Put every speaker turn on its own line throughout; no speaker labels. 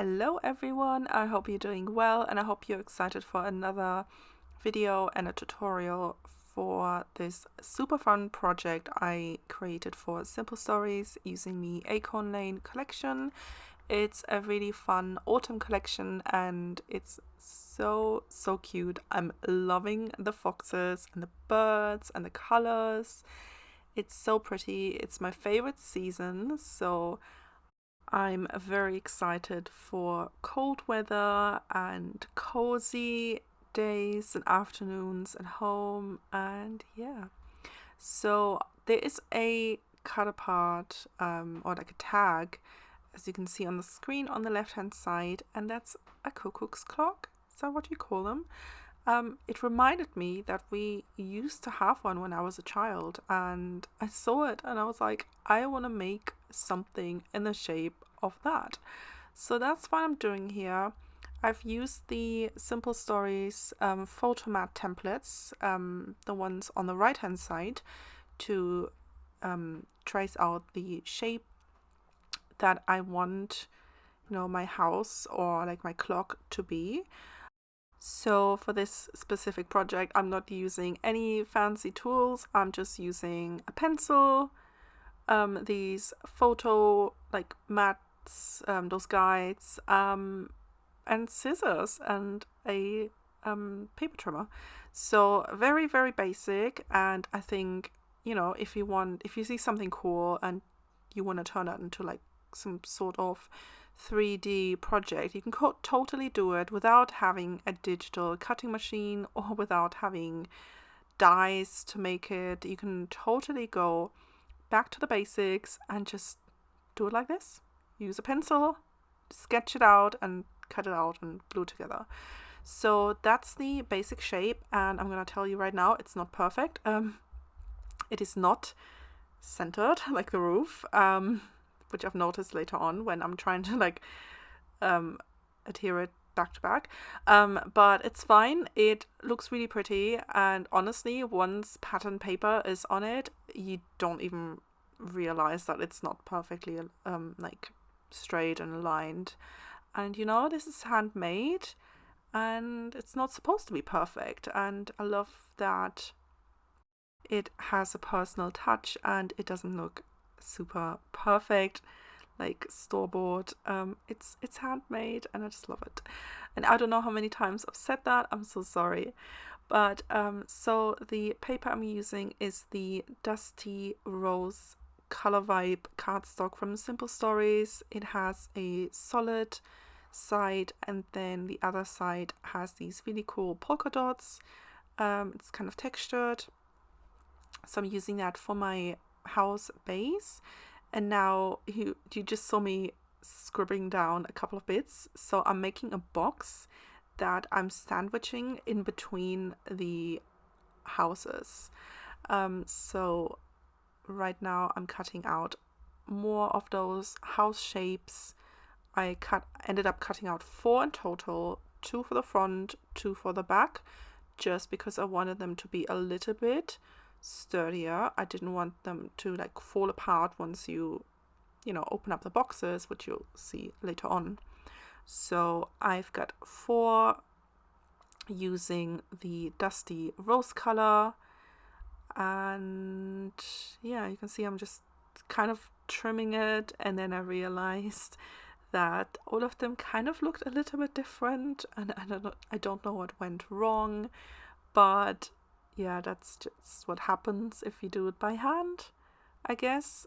Hello everyone, I hope you're doing well and I hope you're excited for another video and a tutorial for this super fun project I created for Simple Stories using the Acorn Lane collection. It's a really fun autumn collection and it's so cute. I'm loving the foxes and the birds and the colors. It's so pretty. It's my favorite season, so I'm very excited for cold weather and cozy days and afternoons at home, and yeah. So there is a cut apart or like a tag, as you can see on the screen on the left hand side, and that's a cuckoo's clock. Is that what you call them? It reminded me that we used to have one when I was a child, and I saw it and I was like, I want to make something in the shape of that. So that's what I'm doing here. I've used the Simple Stories photo mat templates, the ones on the right hand side, to trace out the shape that I want, my house or like my clock to be. So for this specific project, I'm not using any fancy tools. I'm just using a pencil, these photo like mats, those guides, and scissors and a paper trimmer. So very basic. And I think, if you see something cool and you want to turn it into like some sort of 3D project, you can totally do it without having a digital cutting machine or without having dies to make it. You can totally go back to the basics and just do it like this. Use a pencil, sketch it out and cut it out and glue it together. So that's the basic shape, and I'm gonna tell you right now, it's not perfect. It is not centered like the roof, which I've noticed later on when I'm trying to like adhere it back to back. But it's fine. It looks really pretty, and honestly, once pattern paper is on it, you don't even realize that it's not perfectly like straight and aligned. And this is handmade and it's not supposed to be perfect, and I love that it has a personal touch and it doesn't look super perfect like store-bought. It's handmade and I just love it, and I don't know how many times I've said that. I'm so sorry. But so the paper I'm using is the Dusty Rose Color Vibe cardstock from Simple Stories. It has a solid side and then the other side has these really cool polka dots. It's kind of textured, so I'm using that for my house base. And now you just saw me scribbling down a couple of bits, so I'm making a box that I'm sandwiching in between the houses. So right now I'm cutting out more of those house shapes. I ended up cutting out 4 in total, 2 for the front, 2 for the back, just because I wanted them to be a little bit sturdier. I didn't want them to like fall apart once you open up the boxes, which you'll see later on. So I've got 4 using the Dusty Rose color, and yeah, you can see I'm just kind of trimming it, and then I realized that all of them kind of looked a little bit different, and I don't know what went wrong, but yeah, that's just what happens if you do it by hand, I guess.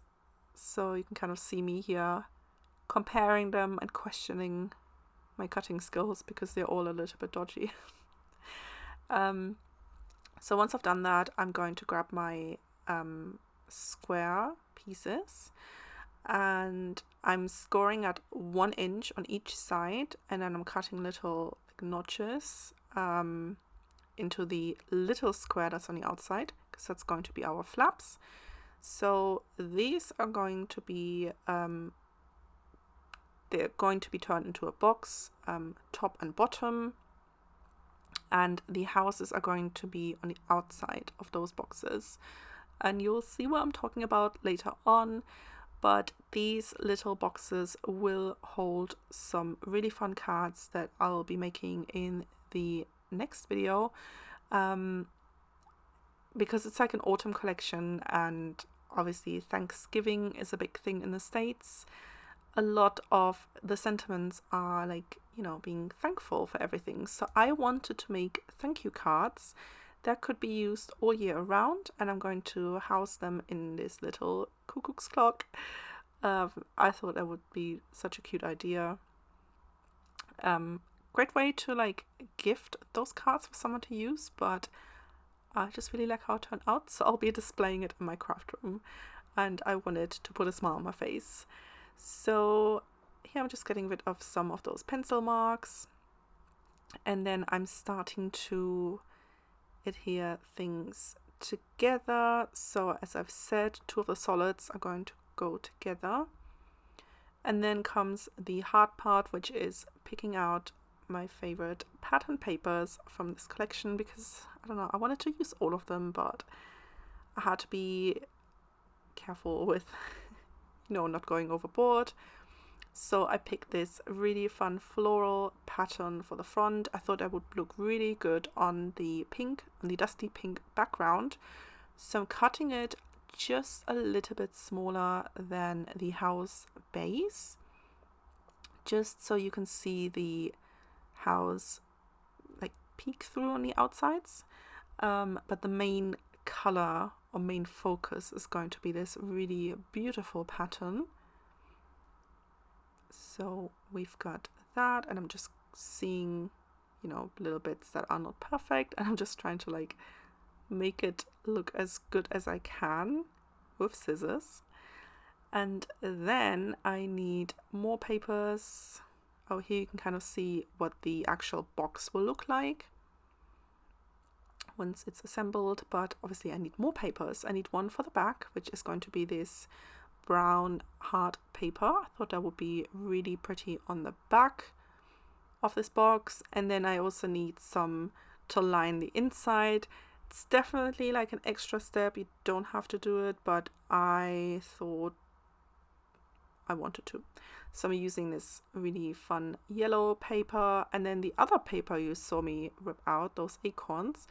So you can kind of see me here comparing them and questioning my cutting skills because they're all a little bit dodgy. So once I've done that, I'm going to grab my square pieces, and I'm scoring at 1 inch on each side, and then I'm cutting little notches into the little square that's on the outside, because that's going to be our flaps. So these are going to be they're going to be turned into a box, top and bottom, and the houses are going to be on the outside of those boxes, and you'll see what I'm talking about later on. but these little boxes will hold some really fun cards that I'll be making in the next video, because it's like an autumn collection, and obviously Thanksgiving is a big thing in the States. A lot of the sentiments are like, you know, being thankful for everything. So I wanted to make thank you cards that could be used all year around, and I'm going to house them in this little cuckoo's clock. I thought that would be such a cute idea. Great way to like gift those cards for someone to use, but I just really like how it turned out, so I'll be displaying it in my craft room, and I wanted to put a smile on my face. So here I'm just getting rid of some of those pencil marks, and then I'm starting to adhere things together. So as I've said, 2 of the solids are going to go together, and then comes the hard part, which is picking out my favorite pattern papers from this collection, because I don't know, I wanted to use all of them, but I had to be careful with not going overboard. So I picked this really fun floral pattern for the front. I thought that would look really good on the dusty pink background. So I'm cutting it just a little bit smaller than the house base, just so you can see the house like peek through on the outsides. But the main color or main focus is going to be this really beautiful pattern. So we've got that, and I'm just seeing, little bits that are not perfect, and I'm just trying to like make it look as good as I can with scissors. And then I need more papers. Oh, here you can kind of see what the actual box will look like once it's assembled, but obviously I need more papers. I need one for the back, which is going to be this brown hard paper. I thought that would be really pretty on the back of this box. And then I also need some to line the inside. It's definitely like an extra step. You don't have to do it, but I thought I wanted to. So I'm using this really fun yellow paper, and then the other paper you saw me rip out, those acorns,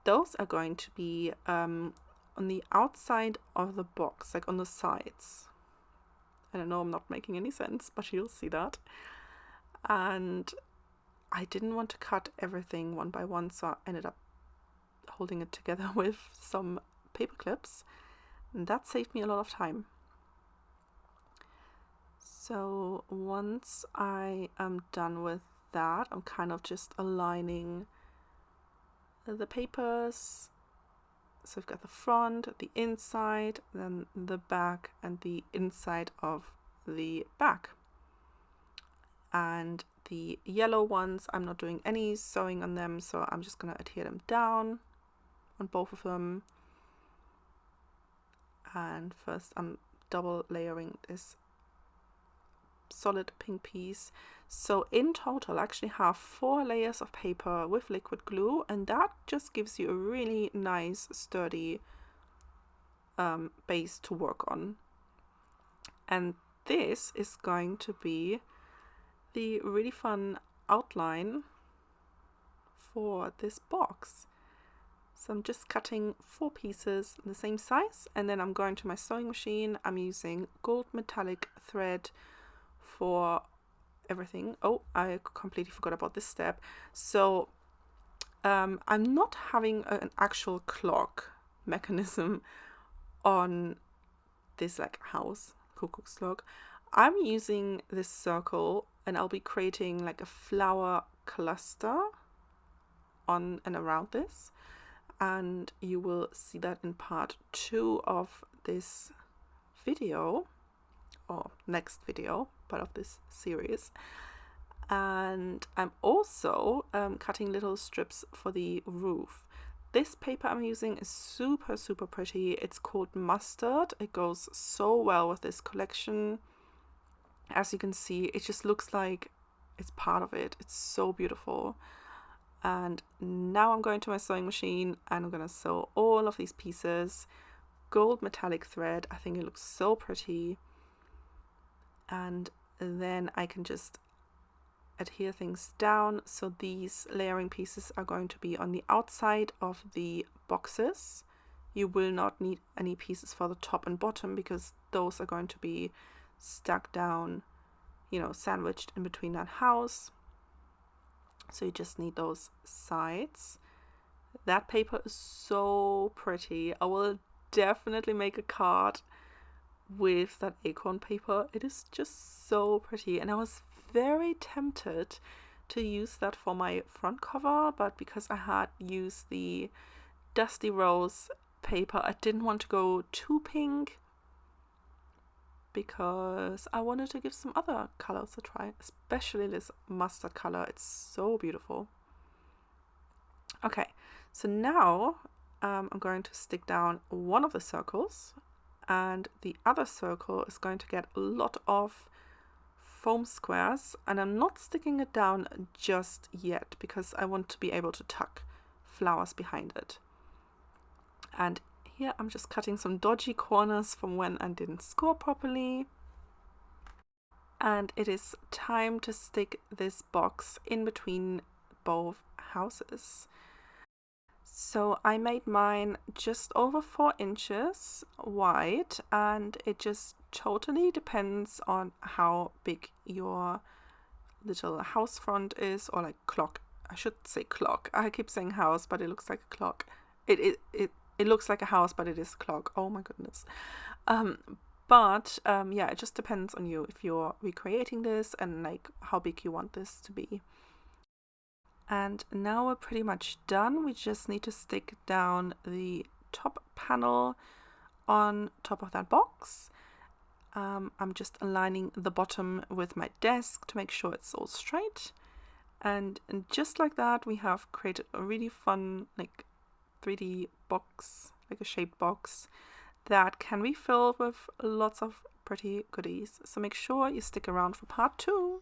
those are going to be on the outside of the box, like on the sides. I don't know, I'm not making any sense, but you'll see that. And I didn't want to cut everything one by one, so I ended up holding it together with some paper clips, and that saved me a lot of time. So once I am done with that, I'm kind of just aligning the papers. So we've got the front, the inside, then the back, and the inside of the back. And the yellow ones, I'm not doing any sewing on them, so I'm just going to adhere them down on both of them. And first I'm double layering this solid pink piece. So in total I actually have 4 layers of paper with liquid glue, and that just gives you a really nice sturdy base to work on. And this is going to be the really fun outline for this box. So I'm just cutting 4 pieces in the same size, and then I'm going to my sewing machine. I'm using gold metallic thread for everything. Oh, I completely forgot about this step. So I'm not having an actual clock mechanism on this like house cuckoo's clock. I'm using this circle, and I'll be creating like a flower cluster on and around this, and you will see that in part 2 of this video, or next video, part of this series. And I'm also cutting little strips for the roof. This paper I'm using is super pretty. It's called Mustard. It goes so well with this collection. As you can see, it just looks like it's part of it. It's so beautiful. And now I'm going to my sewing machine, and I'm going to sew all of these pieces. Gold metallic thread. I think it looks so pretty. and then I can just adhere things down. So these layering pieces are going to be on the outside of the boxes. You will not need any pieces for the top and bottom because those are going to be stuck down, you know, sandwiched in between that house. So you just need those sides. That paper is so pretty. I will definitely make a card with that acorn paper. It is just so pretty, and I was very tempted to use that for my front cover, but because I had used the Dusty Rose paper, I didn't want to go too pink because I wanted to give some other colors a try, especially this mustard color. It's so beautiful. Okay, so now I'm going to stick down one of the circles, and the other circle is going to get a lot of foam squares, and I'm not sticking it down just yet because I want to be able to tuck flowers behind it. And here I'm just cutting some dodgy corners from when I didn't score properly. And it is time to stick this box in between both houses. So I made mine just over 4 inches wide, and it just totally depends on how big your little house front is, or like clock. I should say clock. I keep saying house, but it looks like a clock. It looks like a house, but it is a clock. Oh my goodness. Yeah, it just depends on you if you're recreating this and like how big you want this to be. And now we're pretty much done. We just need to stick down the top panel on top of that box. I'm just aligning the bottom with my desk to make sure it's all straight. And just like that, we have created a really fun like 3D box, like a shaped box that can be filled with lots of pretty goodies. So make sure you stick around for part 2.